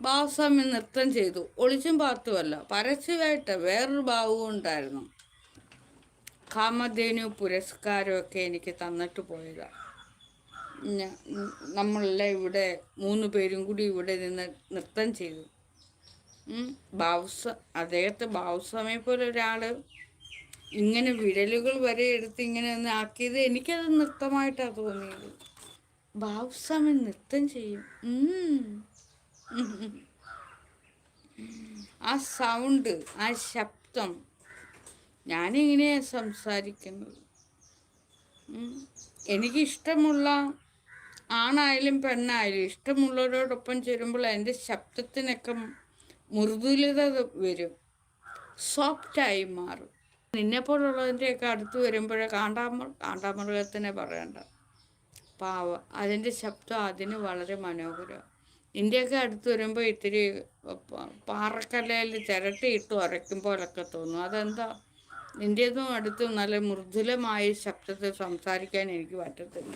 ബാബുസ്വാമി നൃത്തം ചെയ്തു. ഒളിച്ചും പാത്തുമല്ല, പരസ്യമായിട്ട് വേറൊരു ബാബുവും ഉണ്ടായിരുന്നു. കാമധേനു പുരസ്കാരമൊക്കെ എനിക്ക് തന്നിട്ട് പോയതാണ്. നമ്മളെല്ലാം ഇവിടെ 3 പേരും കൂടി ഇവിടെ നിന്ന് നൃത്തം ചെയ്തു. അദ്ദേഹത്തെ ബാബുസ്വാമിയെ പോലെ ഒരാൾ ഇങ്ങനെ വിരലുകൾ വരെ എടുത്ത് ഇങ്ങനെ ഒന്ന് ആക്കിയത് എനിക്കത് നൃത്തമായിട്ടാണ് തോന്നിയത്. ബാബുസ്വാമി നൃത്തം ചെയ്യും. ആ സൗണ്ട്, ആ ശബ്ദം, ഞാനിങ്ങനെയാണ് സംസാരിക്കുന്നത്. എനിക്കിഷ്ടമുള്ള ആണായാലും പെണ്ണായാലും ഇഷ്ടമുള്ളവരോടൊപ്പം ചേരുമ്പോൾ എൻ്റെ ശബ്ദത്തിനൊക്കെ മൃദുലത വരും, സോഫ്റ്റായി മാറും. നിന്നെപ്പോലുള്ളതിൻ്റെയൊക്കെ അടുത്ത് വരുമ്പോഴേ കാണ്ടാമൃഗത്തിനെ പറയണ്ട, പാവ, അതിൻ്റെ ശബ്ദം അതിന് വളരെ മനോഹരമാണ്. നിൻ്റെയൊക്കെ അടുത്ത് വരുമ്പോൾ ഇത്തിരി പാറക്കല്ലയിൽ ചിരട്ടിയിട്ട് ഉരയ്ക്കുമ്പോഴൊക്കെ തോന്നും. അതെന്താ, നിൻ്റേതും അടുത്തും നല്ല മൃദുലമായ ശബ്ദത്തിൽ സംസാരിക്കാൻ എനിക്ക് പറ്റത്തില്ല.